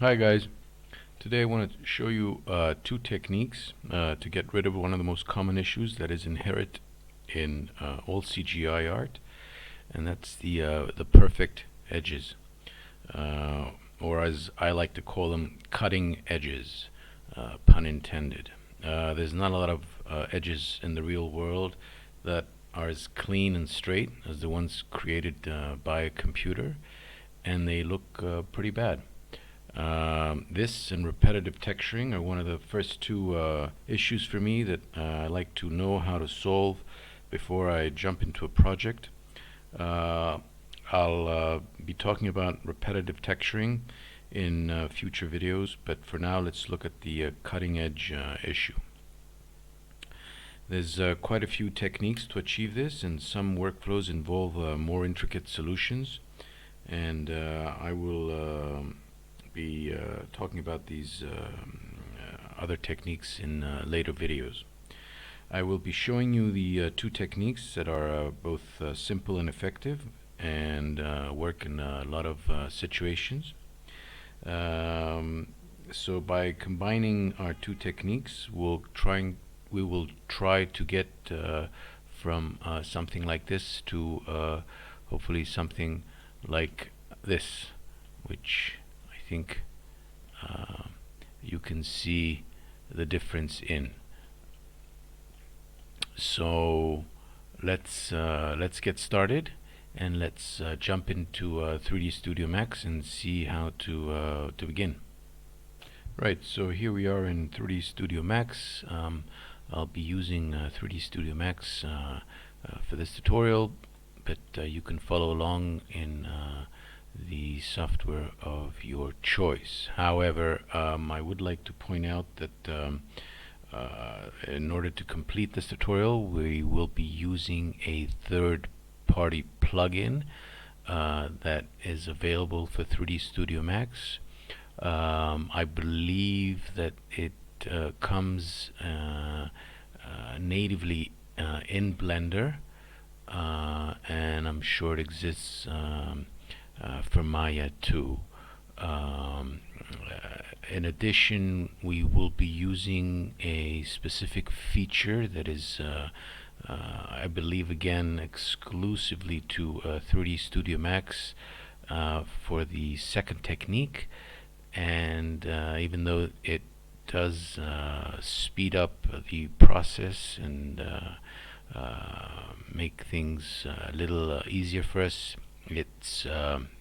Hi guys, today I want to show you two techniques to get rid of one of the most common issues that is inherent in all CGI art, and that's the perfect edges, uh, or as I like to call them, cutting edges, pun intended. There's not a lot of edges in the real world that are as clean and straight as the ones created by a computer, and they look pretty bad. This and repetitive texturing are one of the first two issues for me that I like to know how to solve before I jump into a project. Uh, I'll be talking about repetitive texturing in future videos, but for now let's look at the cutting edge issue. There's quite a few techniques to achieve this, and some workflows involve more intricate solutions, and I will be talking about these other techniques in later videos. I will be showing you the two techniques that are both simple and effective and work in a lot of situations. Um, so by combining our two techniques, we will try to get from something like this to hopefully something like this, which I think uh, you can see the difference in. So let's get started, and let's jump into 3D Studio Max and see how to begin. Right, so here we are in 3D Studio Max. I'll be using 3D Studio Max for this tutorial, but you can follow along in the software of your choice. However, I would like to point out that in order to complete this tutorial, we will be using a third-party plugin that is available for 3D Studio Max. I believe that it comes natively in Blender, and I'm sure it exists for Maya too. In addition, we will be using a specific feature that is I believe again exclusively to 3D Studio Max for the second technique, and even though it does speed up the process and make things a little easier for us, it's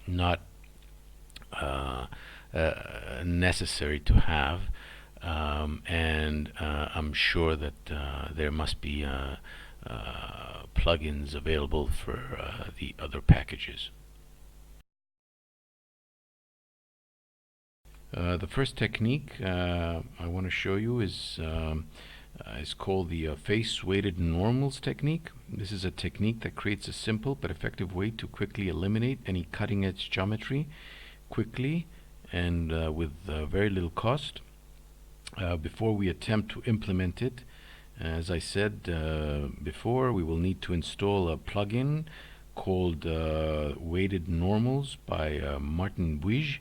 not necessary to have, and I'm sure that there must be plugins available for the other packages. The first technique I want to show you is called the face weighted normals technique. This is a technique that creates a simple but effective way to quickly eliminate any cutting edge geometry quickly and with very little cost. Before we attempt to implement it, as I said before, we will need to install a plugin called Weighted Normals by Martin Buij,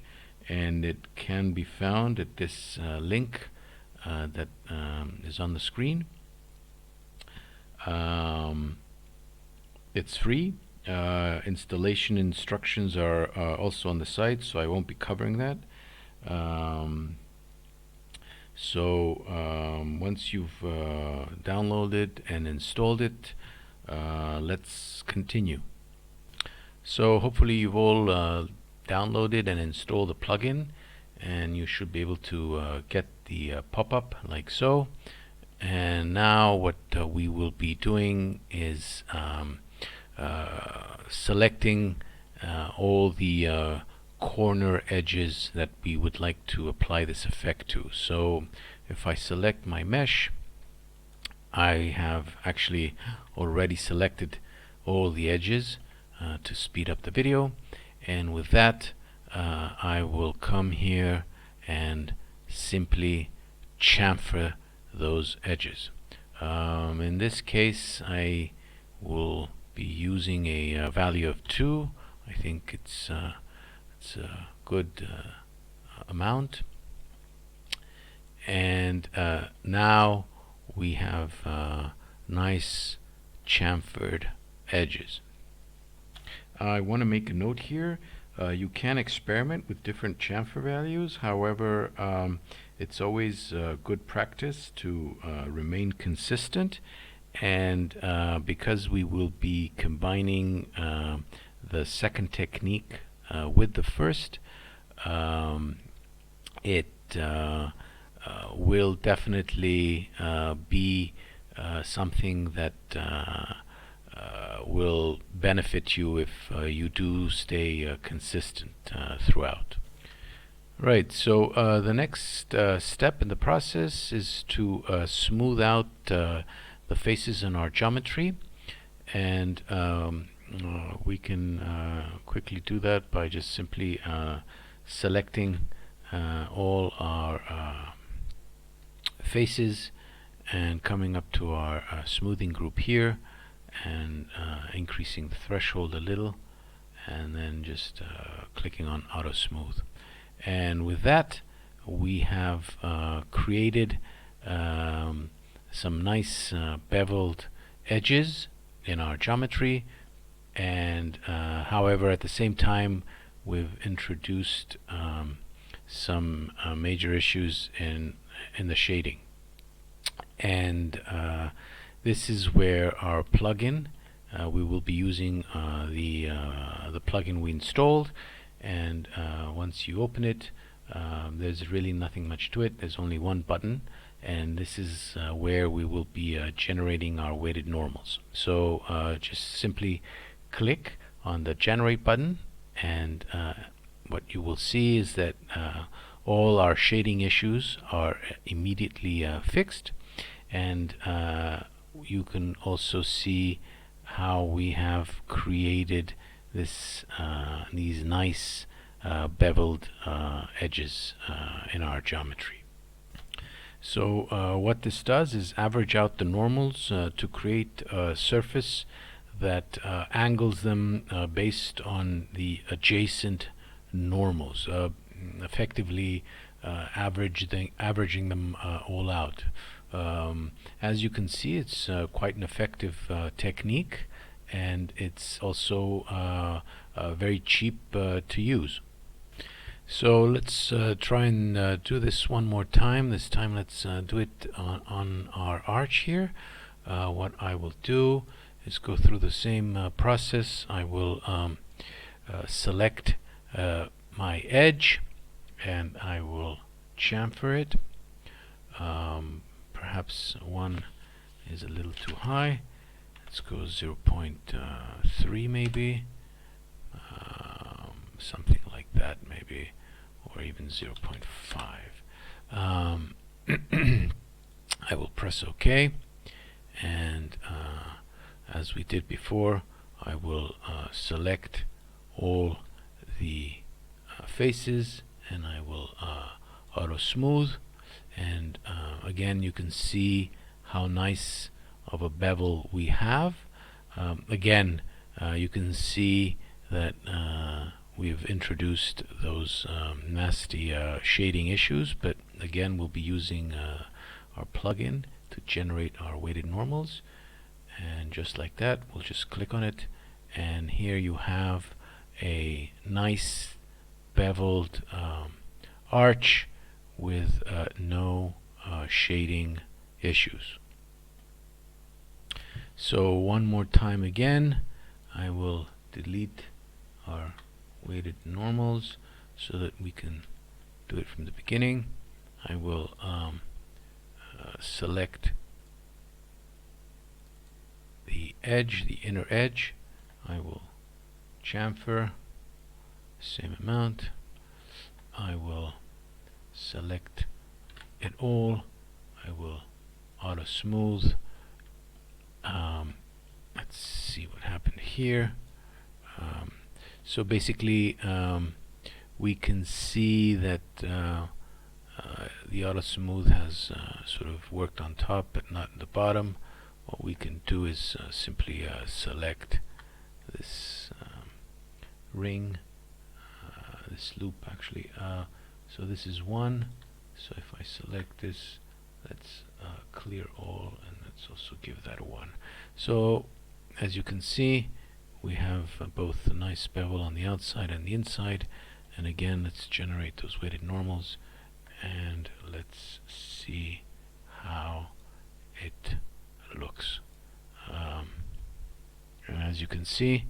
and it can be found at this link that is on the screen. It's free. Installation instructions are also on the site, so I won't be covering that. Once you've downloaded and installed it, let's continue. So hopefully you've all downloaded and installed the plugin, and you should be able to get the pop-up like so. And now what we will be doing is selecting all the corner edges that we would like to apply this effect to. So if I select my mesh, I have actually already selected all the edges to speed up the video, and with that I will come here and simply chamfer those edges. In this case I will be using a value of 2. I think it's a good amount, and now we have nice chamfered edges. I want to make a note here. You can experiment with different chamfer values. However, it's always good practice to remain consistent, and because we will be combining the second technique with the first, it will definitely be something that will benefit you if you do stay consistent throughout. Right, so the next step in the process is to smooth out the faces in our geometry, and we can quickly do that by just simply selecting all our faces and coming up to our smoothing group here, and increasing the threshold a little, and then just clicking on auto smooth. And with that, we have created some nice beveled edges in our geometry, and however, at the same time, we've introduced some major issues in the shading. And this is where our plugin, we will be using the plugin we installed, and once you open it, there's really nothing much to it. There's only one button, and this is where we will be generating our weighted normals. So just simply click on the generate button, and what you will see is that all our shading issues are immediately fixed, and you can also see how we have created this these nice beveled edges in our geometry. So what this does is average out the normals to create a surface that angles them based on the adjacent normals, effectively averaging them all out. As you can see, it's quite an effective technique, and it's also very cheap to use. So let's try and do this one more time. This time let's do it on our arch here. What I will do is go through the same process. I will select my edge, and I will chamfer it. Perhaps one is a little too high. Let's go 0.3 maybe, something like that maybe, or even 0.5. I will press OK, and as we did before, I will select all the faces, and I will auto smooth, and again you can see how nice of a bevel we have. Again, you can see that we've introduced those nasty shading issues, but again we'll be using our plugin to generate our weighted normals, and just like that we'll just click on it, and here you have a nice beveled arch with no shading issues. So one more time again, I will delete our weighted normals so that we can do it from the beginning. I will select the edge, the inner edge. I will chamfer, same amount. I will select it all. I will auto smooth. Let's see what happened here. So basically we can see that the auto smooth has sort of worked on top but not at the bottom. What we can do is simply select this ring, this loop actually, So this is one. So if I select this, let's clear all, and let's also give that a 1. So as you can see, we have both a nice bevel on the outside and the inside. And again, let's generate those weighted normals, and let's see how it looks. And as you can see,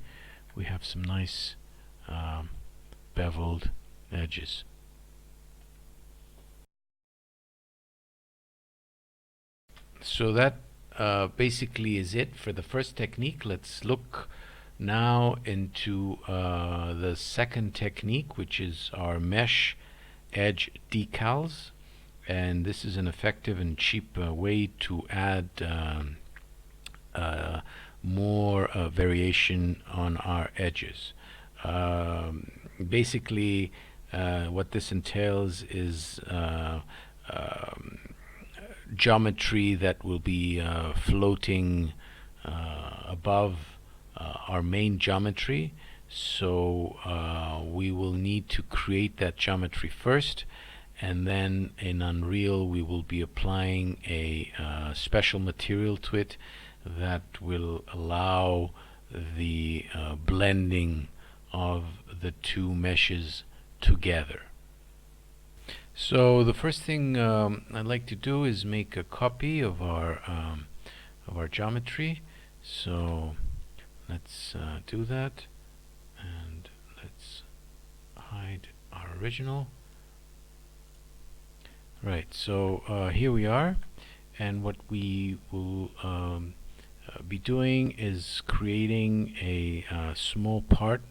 we have some nice beveled edges. So that basically is it for the first technique. Let's look now into the second technique, which is our mesh edge decals. And this is an effective and cheap way to add more variation on our edges. Basically, what this entails is geometry that will be floating above our main geometry. So we will need to create that geometry first, and then in Unreal we will be applying a special material to it that will allow the blending of the two meshes together. So the first thing I'd like to do is make a copy of our geometry. So let's do that, and let's hide our original. Right, so here we are, and what we will be doing is creating a small part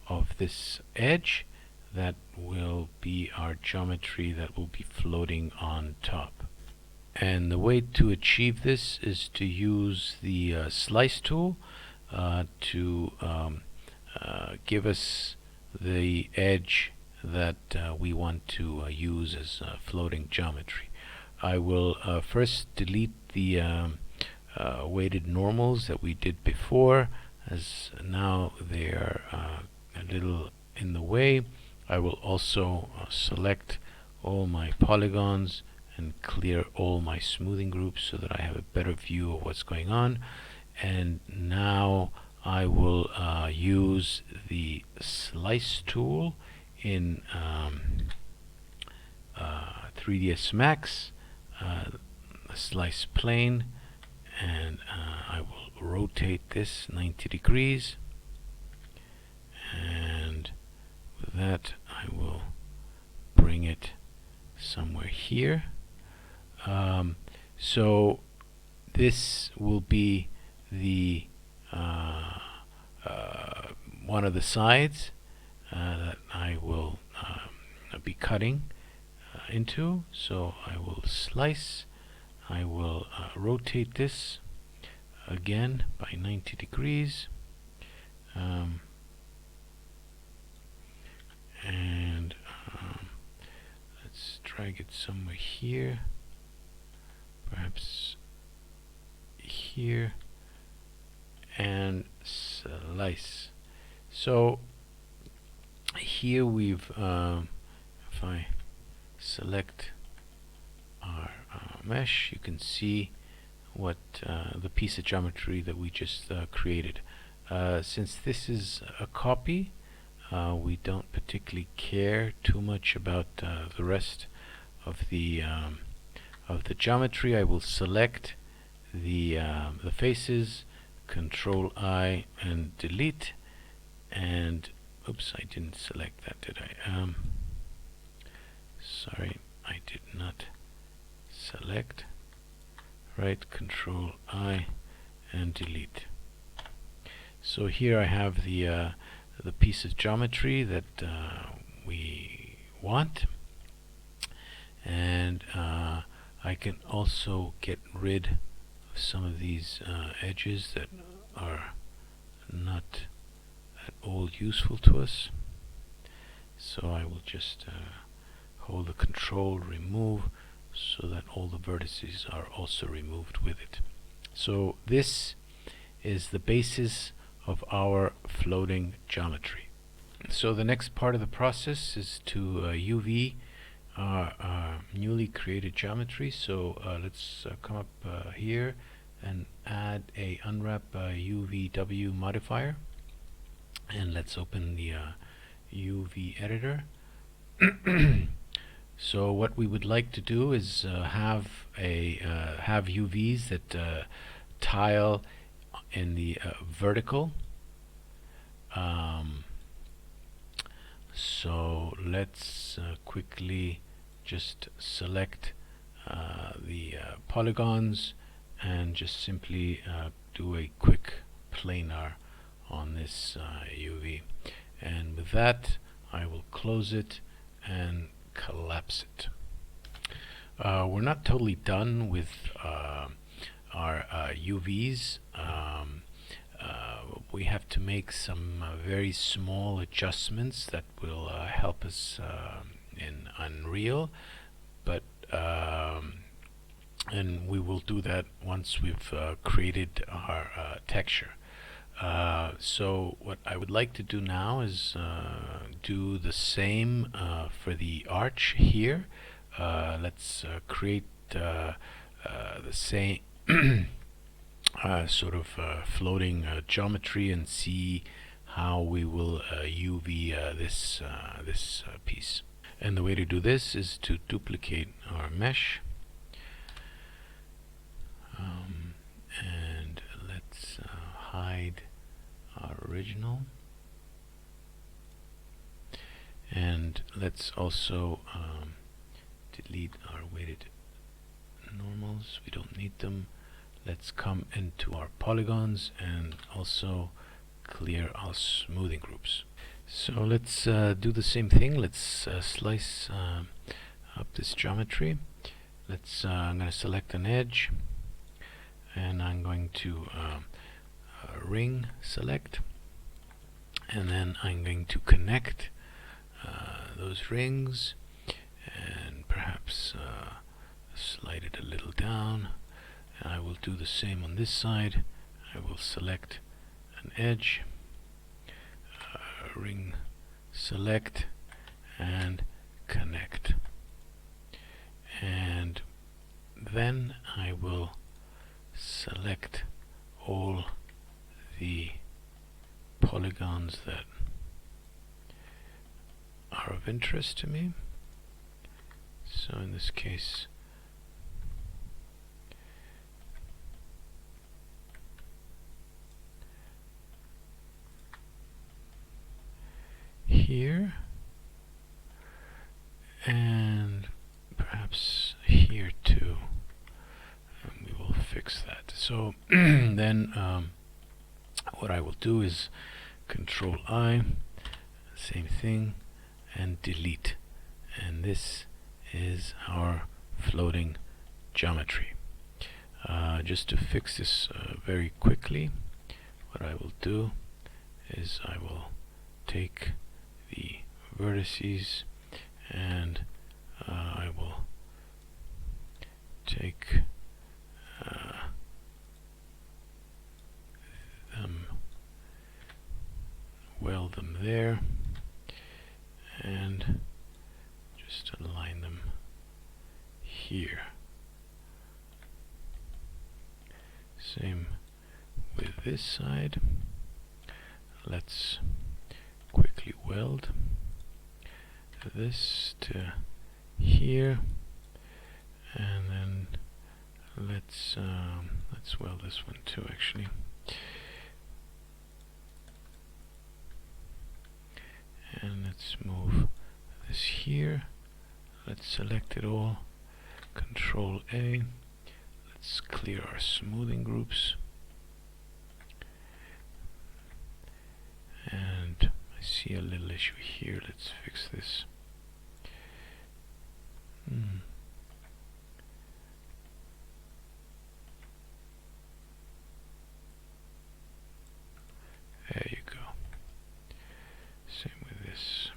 of this edge that will be our geometry that will be floating on top. And the way to achieve this is to use the slice tool to give us the edge that we want to use as floating geometry. I will first delete the weighted normals that we did before, as now they are a little in the way. I will also select all my polygons and clear all my smoothing groups so that I have a better view of what's going on. And now I will use the slice tool in 3ds Max, slice plane, and I will rotate this 90 degrees, and with that I will bring it somewhere here. So this will be the one of the sides that I will be cutting into. So I will slice, I will rotate this again by 90 degrees, and let's drag it somewhere here, perhaps here, and slice. So here we've if I select our mesh, you can see what the piece of geometry that we just created. Since this is a copy, we don't particularly care too much about the rest of the geometry. I will select the faces, Control I and delete, and oops, I didn't select that, did I? Sorry, I did not select. Right, Control I and delete. So here I have the piece of geometry that we want, and I can also get rid of some of these edges that are not at all useful to us. So I will just hold the Control, remove, so that all the vertices are also removed with it. So this is the basis of our floating geometry. So the next part of the process is to UV our newly created geometry. So let's come up here and add a unwrap UVW modifier, and let's open the UV editor. So what we would like to do is have UVs that tile in the vertical. So let's quickly just select the polygons and just simply do a quick planar on this UV, and with that I will close it and collapse it. We're not totally done with our UVs. We have to make some very small adjustments that will help us in Unreal, but and we will do that once we've created our texture. So what I would like to do now is do the same for the arch here. Let's create the same sort of floating geometry and see how we will UV this piece. And the way to do this is to duplicate our mesh, and let's hide our original, and let's also delete our weighted normals. We don't need them. Let's come into our polygons and also clear our smoothing groups. So let's do the same thing. Let's slice up this geometry. I'm going to select an edge, and I'm going to ring select, and then I'm going to connect those rings, and perhaps slide it a little down. And I will do the same on this side. I will select an edge, ring select, and connect, and then I will select all the polygons that are of interest to me. So in this case, here, and perhaps here too, and we will fix that. So then what I will do is Control I, same thing, and delete, and this is our floating geometry. Just to fix this very quickly, what I will do is I will take the vertices, and I will take them, weld them there, and just align them here. Same with this side. Let's quickly weld this to here, and then let's weld this one too, actually. And let's move this here. Let's select it all, Control A. Let's clear our smoothing groups, and I see a little issue here. Let's fix this. There you go. Same with this.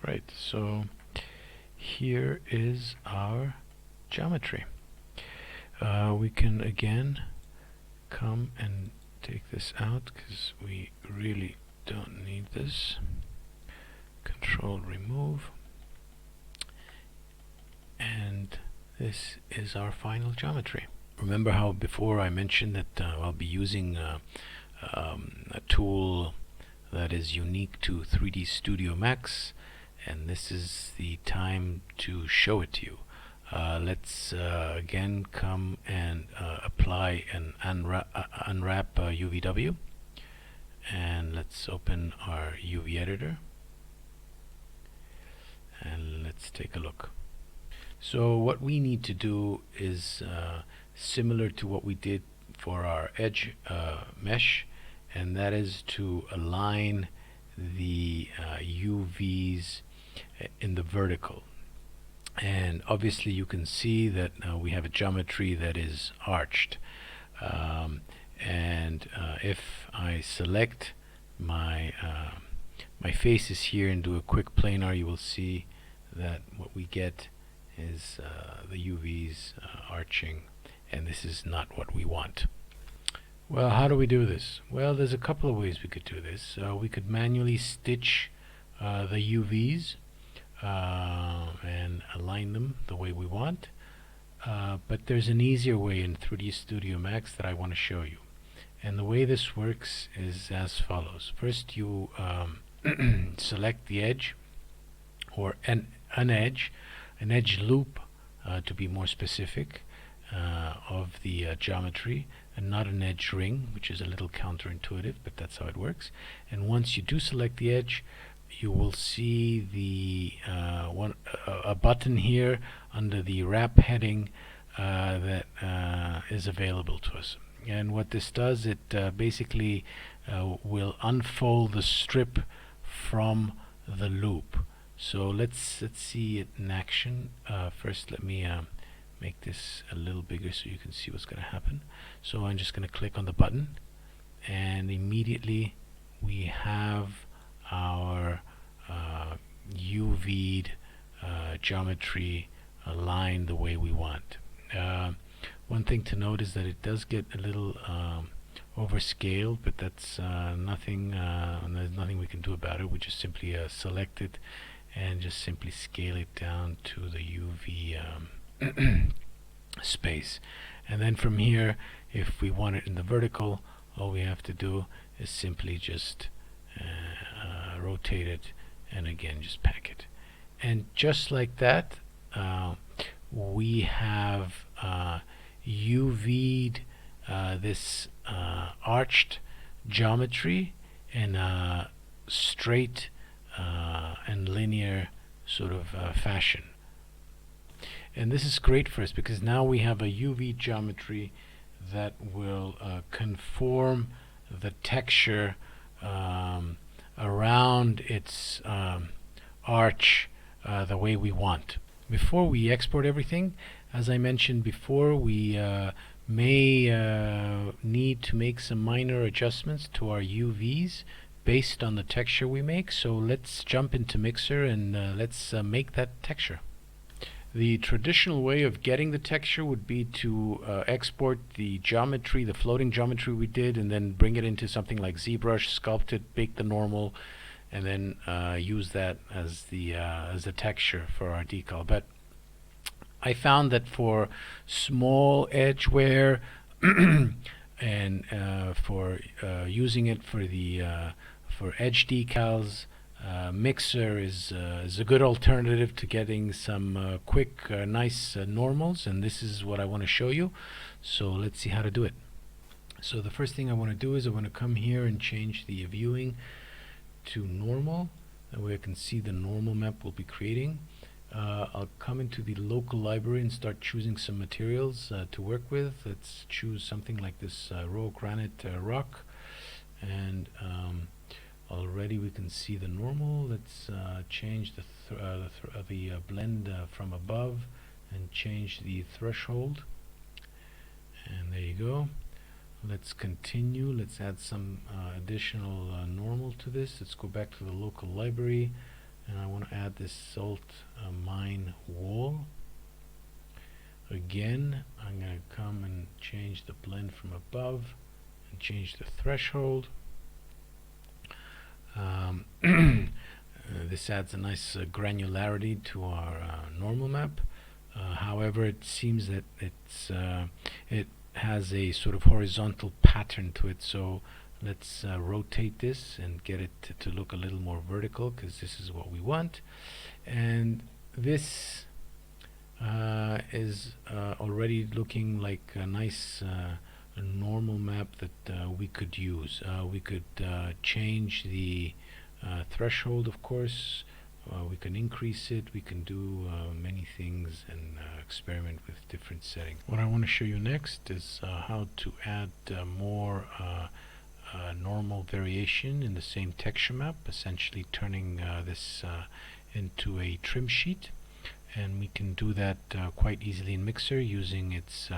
Right, so here is our geometry. We can again come and take this out because we really don't need this. Control remove, and this is our final geometry. Remember how before I mentioned that I'll be using a tool that is unique to 3D Studio Max, and this is the time to show it to you. Let's again come and apply an unwrap UVW, and let's open our UV editor and let's take a look. So what we need to do is similar to what we did for our edge mesh, and that is to align the UVs in the vertical. And obviously you can see that we have a geometry that is arched, and if I select my my faces here and do a quick planar, you will see that what we get is the UVs arching, and this is not what we want. Well, how do we do this? Well, there's a couple of ways we could do this. We could manually stitch the UVs and align them the way we want, but there's an easier way in 3D Studio Max that I want to show you. And the way this works is as follows. First you select the edge, or an edge loop to be more specific, of the geometry, and not an edge ring, which is a little counterintuitive, but that's how it works. And once you do select the edge, you will see the a button here under the wrap heading that is available to us. And what this does, it basically will unfold the strip from the loop. So let's see it in action. First let me make this a little bigger so you can see what's going to happen. So I'm just going to click on the button, and immediately we have our UV'd geometry aligned the way we want. One thing to note is that it does get a little overscaled, but that's nothing. There's nothing we can do about it. We just simply select it and just simply scale it down to the UV space. And then from here, if we want it in the vertical, all we have to do is simply just rotate it, and again just pack it. And just like that, we have UV'd this arched geometry in a straight and linear sort of fashion. And this is great for us because now we have a UV geometry that will conform the texture around its arch the way we want. Before we export everything, as I mentioned before, we may need to make some minor adjustments to our UVs based on the texture we make. So let's jump into Mixer and let's make that texture. The traditional way of getting the texture would be to export the geometry, the floating geometry we did, and then bring it into something like ZBrush, sculpt it, bake the normal, and then use that as the texture for our decal. But I found that for small edge wear and for using it for the for edge decals, Mixer is a good alternative to getting some quick, nice normals, and this is what I want to show you. So let's see how to do it. So the first thing I want to do is I want to come here and change the viewing to normal. That way I can see the normal map we'll be creating. I'll come into the local library and start choosing some materials to work with. Let's choose something like this raw granite rock, and already we can see the normal. Let's change the blend from above and change the threshold, and there you go. Let's continue. Let's add some additional normal to this. Let's go back to the local library, and I want to add this salt mine wall. Again, I'm going to come and change the blend from above and change the threshold. this adds a nice granularity to our normal map. However, it seems that it has a sort of horizontal pattern to it, so let's rotate this and get it to look a little more vertical, because this is what we want. And this is already looking like a nice normal map that we could use. We could change the threshold, of course. We can increase it, we can do many things and experiment with different settings. What I want to show you next is how to add more normal variation in the same texture map, essentially turning this into a trim sheet. And we can do that quite easily in Mixer using its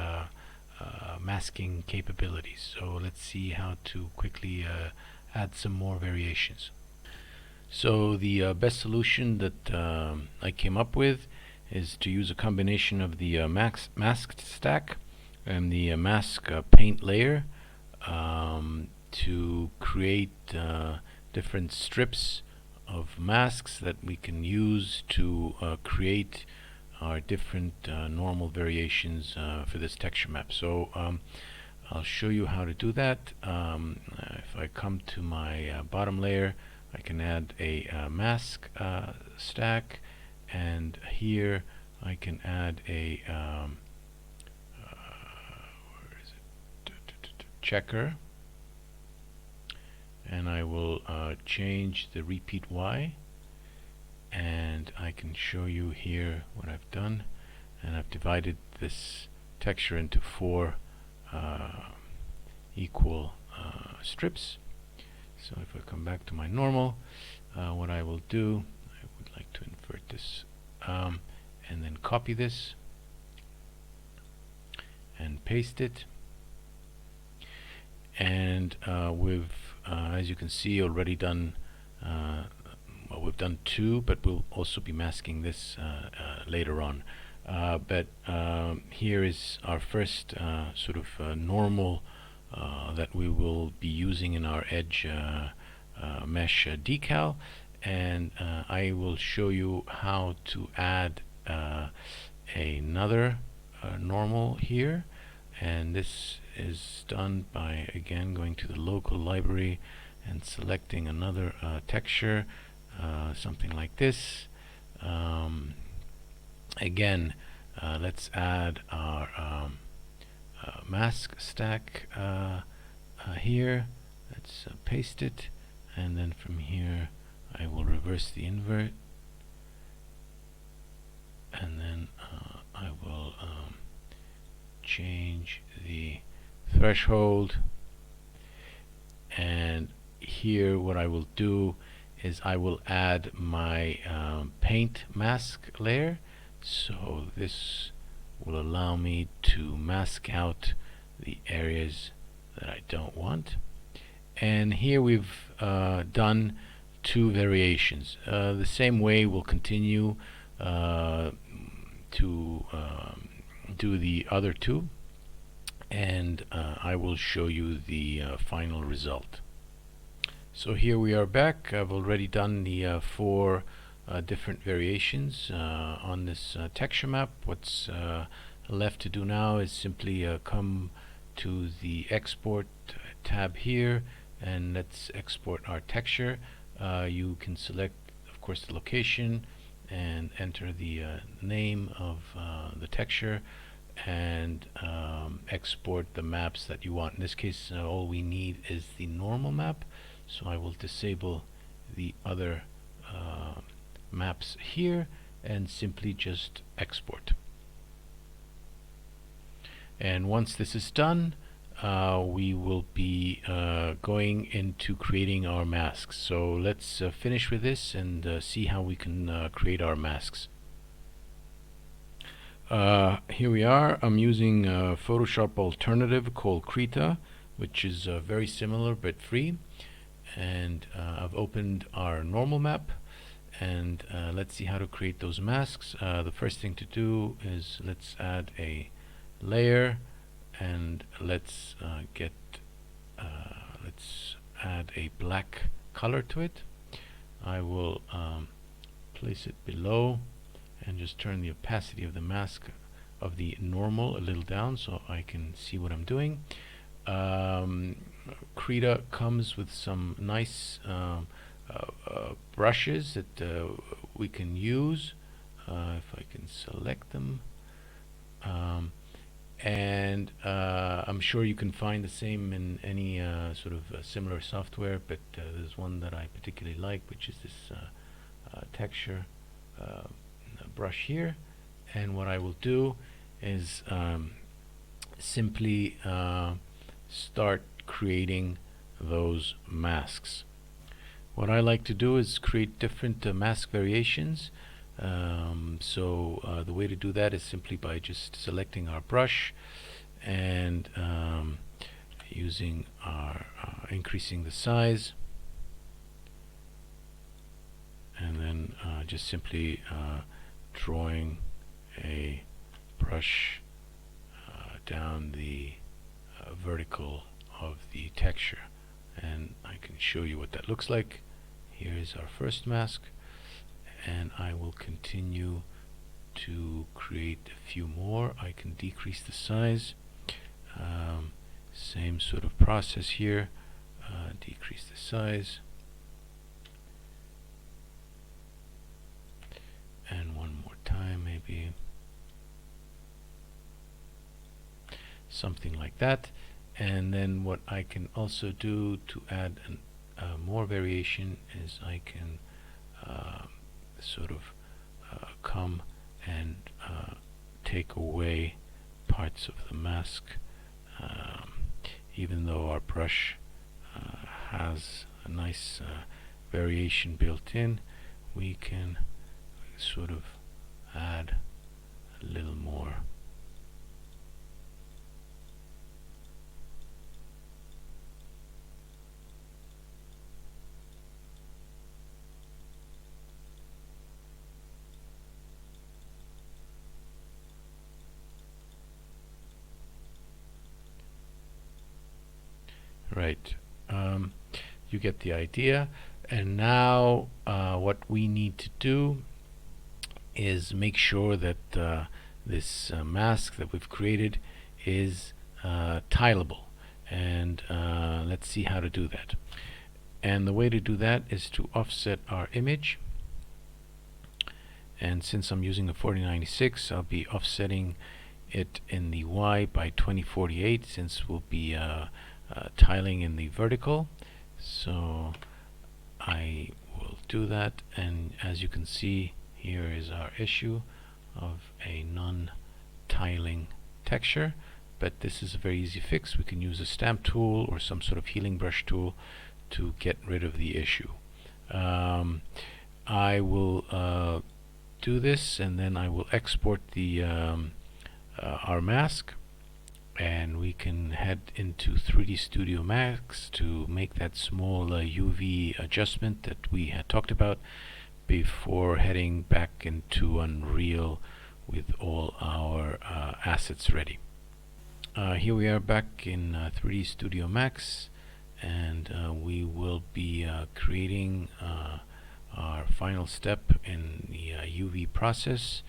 masking capabilities. So let's see how to quickly add some more variations. So the best solution that I came up with is to use a combination of the mask stack and the mask paint layer to create different strips of masks that we can use to create our different normal variations for this texture map. So I'll show you how to do that. If I come to my bottom layer, I can add a mask stack, and here I can add a where is it? Checker, and I will change the repeat Y, and I can show you here what I've done. And I've divided this texture into 4 equal strips. So if I come back to my normal, what I will do, I would like to invert this and then copy this and paste it. And we've, as you can see, already done, well, we've done 2, but we'll also be masking this later on. But here is our first sort of normal that we will be using in our edge mesh decal, and I will show you how to add another normal here. And this is done by, again, going to the local library and selecting another texture, something like this. Again, let's add our mask stack here. Let's paste it, and then from here I will reverse the invert, and then I will change the threshold. And here what I will do is I will add my paint mask layer. So this will allow me to mask out the areas that I don't want. And here we've done 2 variations. The same way we'll continue to do the other 2, and I will show you the final result. So here we are back. I've already done the 4 different variations on this texture map. What's left to do now is simply come to the export tab here, and let's export our texture. You can select, of course, the location and enter the name of the texture, and export the maps that you want. In this case, all we need is the normal map, so I will disable the other maps here and simply just export. And once this is done, we will be going into creating our masks. So let's finish with this and see how we can create our masks. Here we are. I'm using a Photoshop alternative called Krita, which is very similar but free. And I've opened our normal map, and let's see how to create those masks. The first thing to do is let's add a layer, and let's let's add a black color to it. I will place it below and just turn the opacity of the mask of the normal a little down so I can see what I'm doing. Krita comes with some nice brushes that we can use. If I can select them. And I'm sure you can find the same in any sort of similar software, but there's one that I particularly like, which is this texture brush here. And what I will do is simply start creating those masks. What I like to do is create different mask variations. The way to do that is simply by just selecting our brush and using our increasing the size, and then just simply drawing a brush down the vertical of the texture, and I can show you what that looks like. Here is our first mask, and I will continue to create a few more. I can decrease the size. Same sort of process here. Decrease the size. And one more time, maybe. Something like that. And then what I can also do to add more variation is I can sort of come and take away parts of the mask, even though our brush has a nice variation built in. We can sort of add a little more. Right. You get the idea. And now what we need to do is make sure that this mask that we've created is tileable. And let's see how to do that. And the way to do that is to offset our image. And since I'm using the 4096, I'll be offsetting it in the Y by 2048, since we'll be tiling in the vertical. So I will do that, and as you can see, here is our issue of a non-tiling texture. But this is a very easy fix. We can use a stamp tool or some sort of healing brush tool to get rid of the issue. I will do this, and then I will export the our mask, and we can head into 3D Studio Max to make that small UV adjustment that we had talked about before heading back into Unreal with all our assets ready. Here we are back in 3D Studio Max, and we will be creating our final step in the UV process.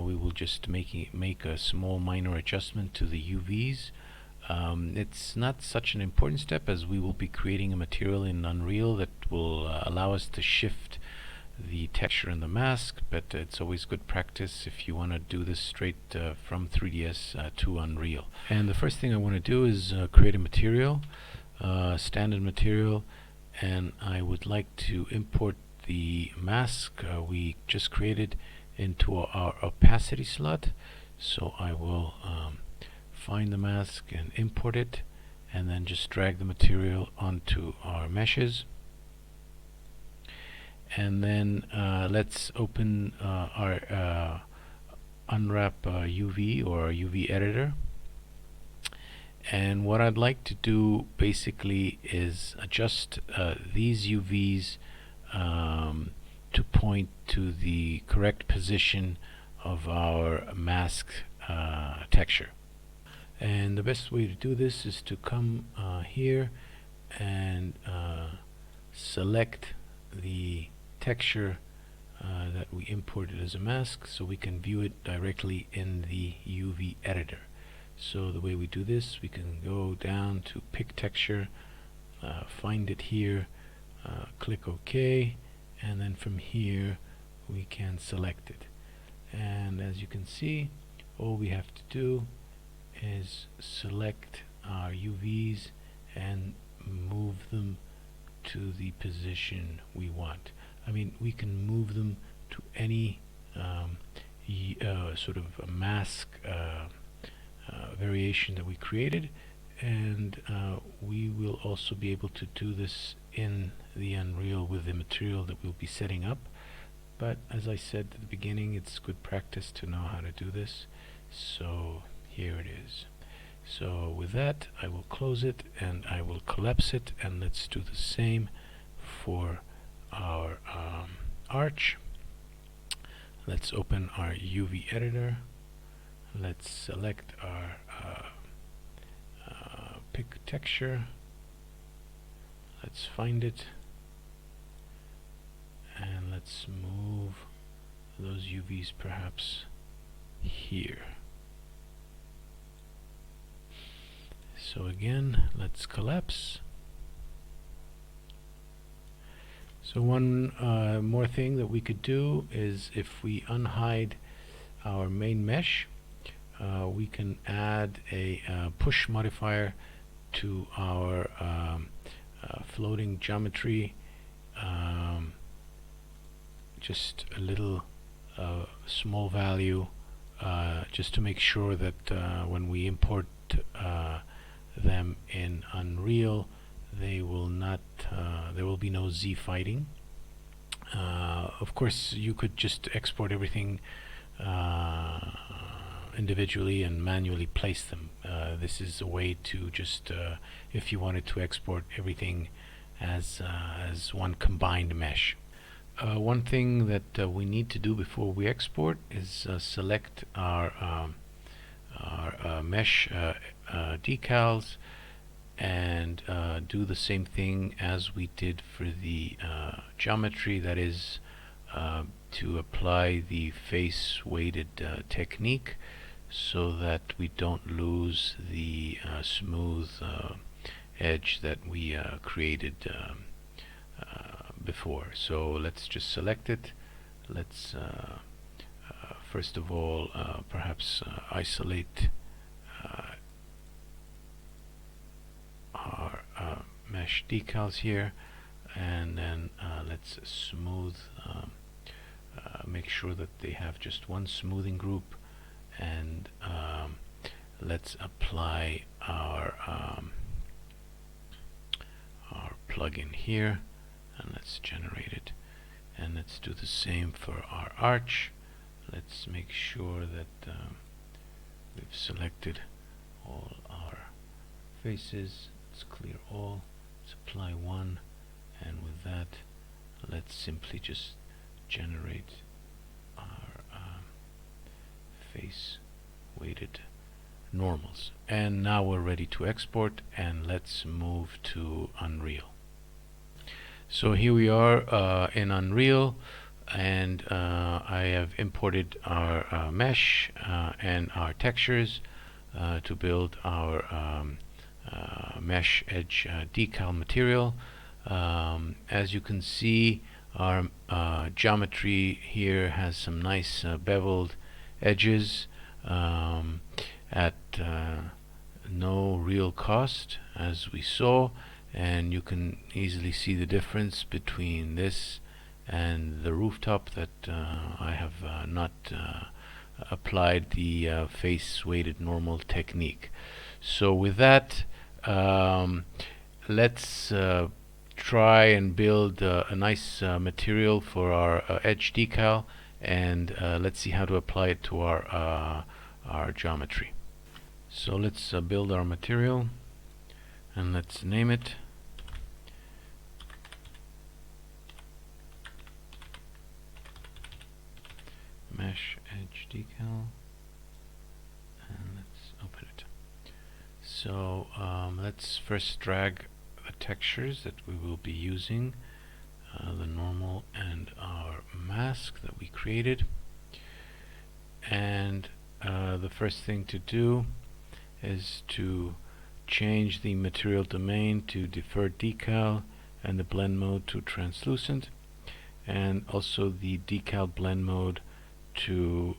We will just make a small minor adjustment to the UVs. It's not such an important step, as we will be creating a material in Unreal that will allow us to shift the texture in the mask, but it's always good practice if you want to do this straight from 3ds to Unreal. And the first thing I want to do is create a material, standard material, and I would like to import the mask we just created into our opacity slot. So I will find the mask and import it, and then just drag the material onto our meshes. And then let's open our unwrap UV or UV editor. And what I'd like to do basically is adjust these UVs to point to the correct position of our mask texture. And the best way to do this is to come here and select the texture that we imported as a mask, so we can view it directly in the UV editor. So the way we do this, we can go down to pick texture, find it here, click OK, and then from here we can select it. And as you can see, all we have to do is select our UVs and move them to the position we want. I mean, we can move them to any sort of a mask variation that we created, and we will also be able to do this in the Unreal with the material that we'll be setting up. But as I said at the beginning, it's good practice to know how to do this. So here it is. So with that, I will close it and I will collapse it, and let's do the same for our arch. Let's open our UV editor. Let's select our pick texture. Let's find it, and let's move those UVs perhaps here. So again, let's collapse. So one more thing that we could do is, if we unhide our main mesh, we can add a push modifier to our floating geometry, just a little small value, just to make sure that when we import them in Unreal, they will not there will be no Z fighting. Of course, you could just export everything individually and manually place them. This is a way to just if you wanted to export everything as one combined mesh. One thing that we need to do before we export is select our mesh decals, and do the same thing as we did for the geometry, that is to apply the face weighted technique, so that we don't lose the smooth edge that we created before. So let's just select it. Let's first of all perhaps isolate our mesh decals here, and then let's smooth, make sure that they have just one smoothing group, and let's apply our plugin here, and let's generate it, and let's do the same for our arch. Let's make sure that we've selected all our faces. Let's clear all, let's apply one, and with that let's simply just generate our face weighted normals. And now we're ready to export, and let's move to Unreal. So here we are in Unreal, and I have imported our mesh and our textures to build our mesh edge decal material. As you can see, our geometry here has some nice beveled edges at no real cost, as we saw, and you can easily see the difference between this and the rooftop that I have not applied the face weighted normal technique. So with that, let's try and build a nice material for our edge decal, and let's see how to apply it to our geometry. So let's build our material, and let's name it. Mesh edge decal, and let's open it. So let's first drag the textures that we will be using. the normal and our mask that we created. And the first thing to do is to change the material domain to deferred decal and the blend mode to translucent, and also the decal blend mode to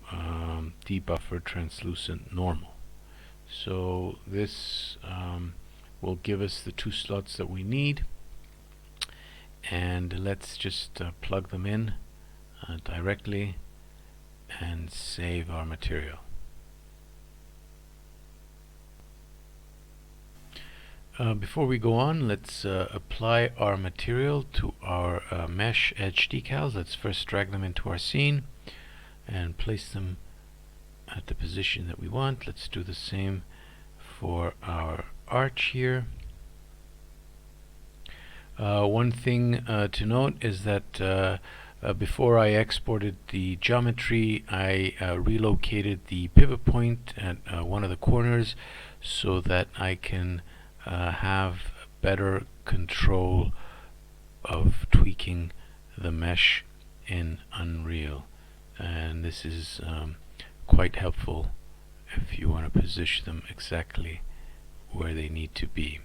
debuffer translucent normal. So this will give us the two slots that we need, and let's just plug them in directly and save our material. Before we go on, let's apply our material to our mesh edge decals. Let's first drag them into our scene and place them at the position that we want. Let's do the same for our arch here. One thing to note is that before I exported the geometry, I relocated the pivot point at one of the corners so that I can have better control of tweaking the mesh in Unreal, and this is quite helpful if you want to position them exactly where they need to be.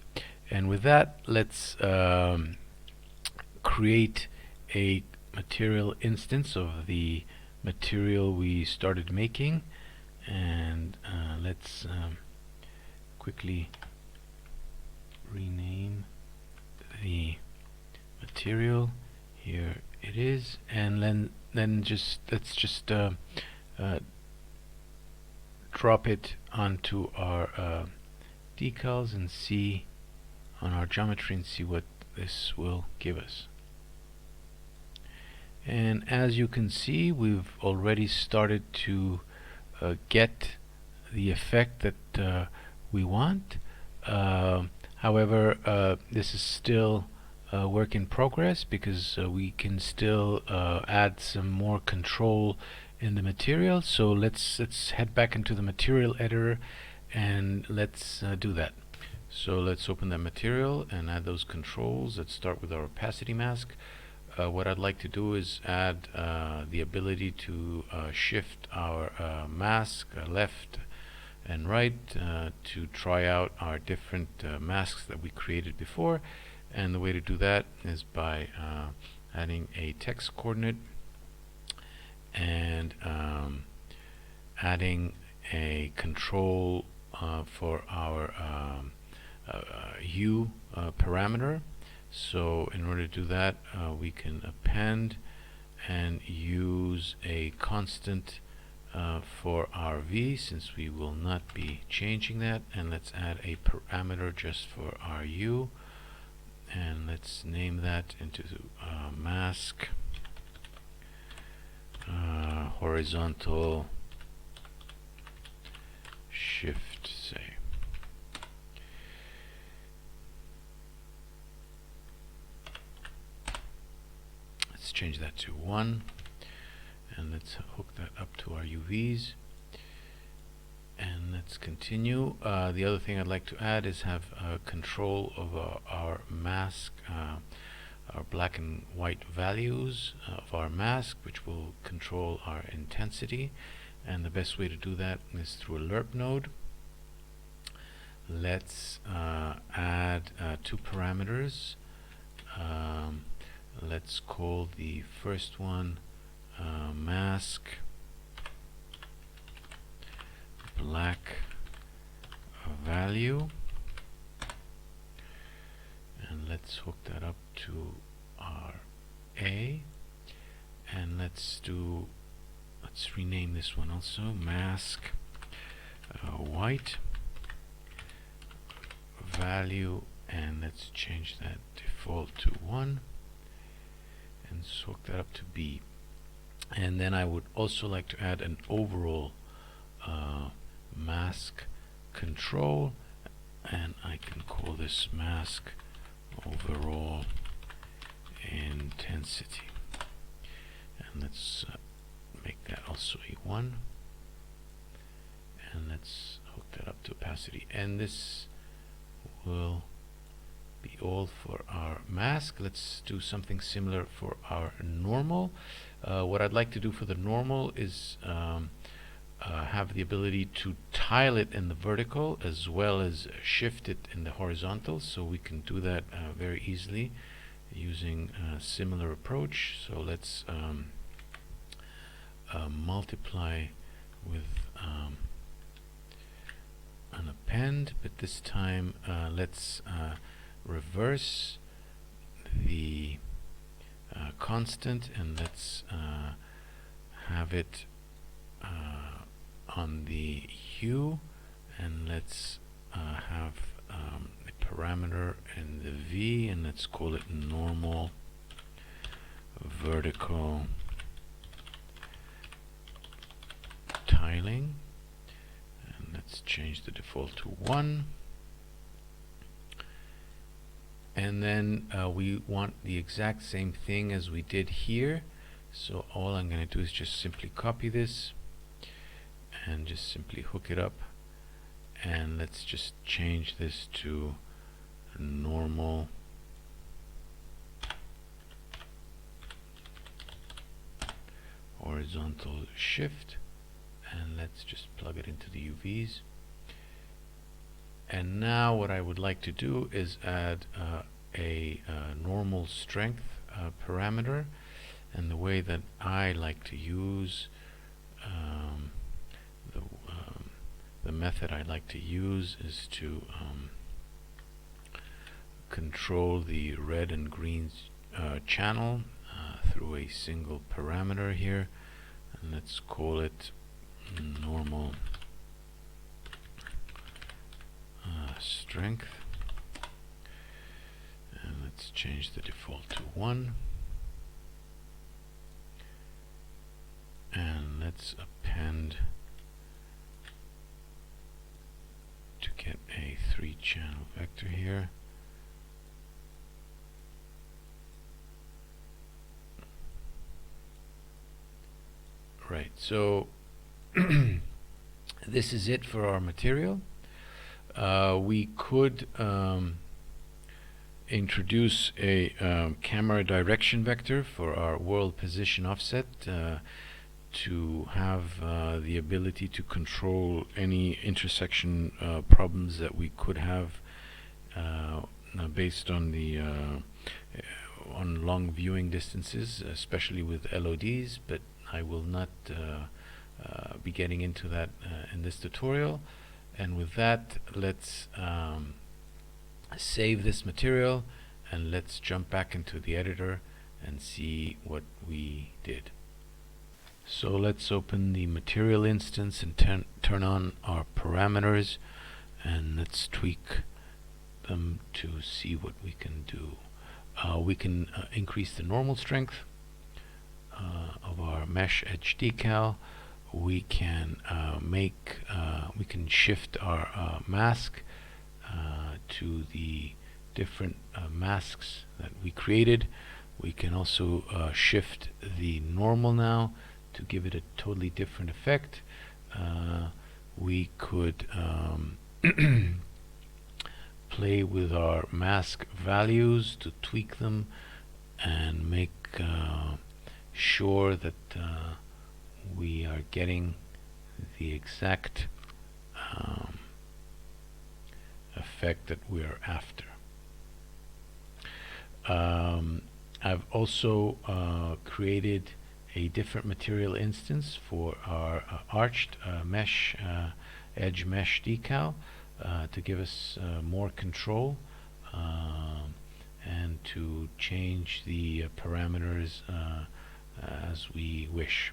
And with that, let's create a material instance of the material we started making, and let's quickly rename the material. Here it is, and then let's just drop it onto our decals and see on our geometry and see what this will give us. And as you can see, we've already started to get the effect that we want. However, this is still a work in progress because we can still add some more control in the material. So let's head back into the material editor and let's do that. So let's open that material and add those controls. Let's start with our opacity mask. What I'd like to do is add the ability to shift our mask left and right to try out our different masks that we created before. And the way to do that is by adding a text coordinate and adding a control for our hue parameter. So in order to do that, we can append and use a constant for our V, since we will not be changing that. And let's add a parameter just for our U, and let's name that into mask horizontal shift, say. Let's change that to 1, and let's hook that up to our UVs, and let's continue. The other thing I'd like to add is have control of our mask, our black and white values of our mask, which will control our intensity. And the best way to do that is through a lerp node. Let's add two parameters. Let's call the first one mask black value, and let's hook that up to our A, and let's rename this one also mask white value, and let's change that default to 1 and hook that up to B. And then I would also like to add an overall mask control, and I can call this mask overall intensity, and let's make that also a 1, and let's hook that up to opacity, and this will be all for our mask. Let's do something similar for our normal. What I'd like to do for the normal is have the ability to tile it in the vertical as well as shift it in the horizontal, so we can do that very easily using a similar approach. So let's multiply with an append, but this time let's reverse the constant, and let's have it on the hue, and let's have a parameter in the V, and let's call it normal vertical tiling, and let's change the default to 1. And then we want the exact same thing as we did here, so all I'm going to do is just simply copy this and just simply hook it up, and let's just change this to normal horizontal shift, and let's just plug it into the UVs. And now what I would like to do is add a normal strength parameter, and the way that I like to use the method I like to use is to control the red and green channel through a single parameter here, and let's call it normal strength, and let's change the default to 1, and let's append to get a 3-channel vector here. Right, so this is it for our material. We could introduce a camera direction vector for our world position offset to have the ability to control any intersection problems that we could have based on the on long viewing distances, especially with LODs, but I will not be getting into that in this tutorial. And with that, let's save this material, and let's jump back into the editor and see what we did. So let's open the material instance and turn on our parameters, and let's tweak them to see what we can do. We can increase the normal strength of our mesh edge decal. We can we can shift our mask to the different masks that we created. We can also shift the normal now to give it a totally different effect. We could play with our mask values to tweak them and make sure that we are getting the exact effect that we are after. I've also created a different material instance for our arched mesh edge mesh decal to give us more control and to change the parameters as we wish.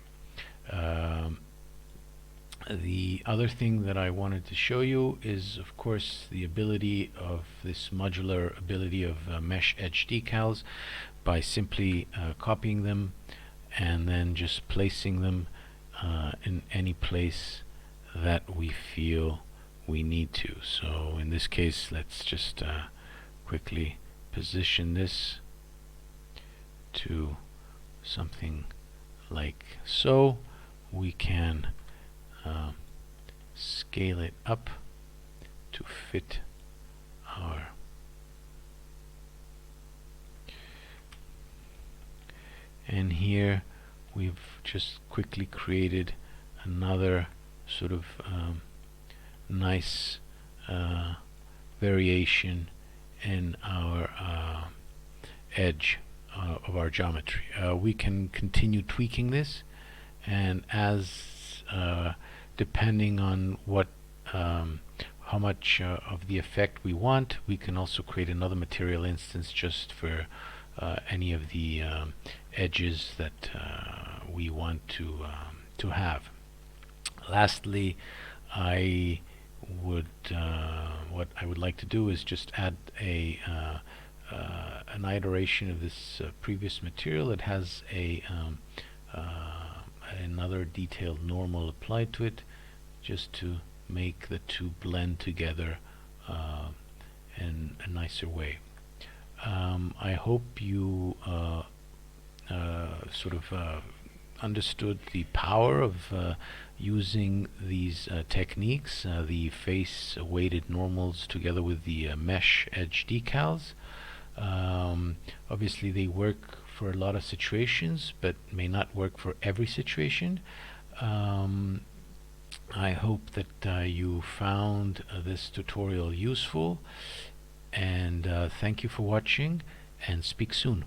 The other thing that I wanted to show you is, of course, the ability of this modular ability of mesh edge decals by simply copying them and then just placing them in any place that we feel we need to. So in this case, let's just quickly position this to something like so. We can scale it up to fit our and here we've just quickly created another sort of nice variation in our edge of our geometry. We can continue tweaking this, and as depending on what how much of the effect we want, we can also create another material instance just for any of the edges that we want to have. Lastly, I would what I would like to do is just add a an iteration of this previous material. It has a another detailed normal applied to it, just to make the two blend together in a nicer way. I hope you sort of understood the power of using these techniques, the face weighted normals together with the mesh edge decals. Obviously they work for a lot of situations, but may not work for every situation. I hope that you found this tutorial useful, and thank you for watching, and speak soon.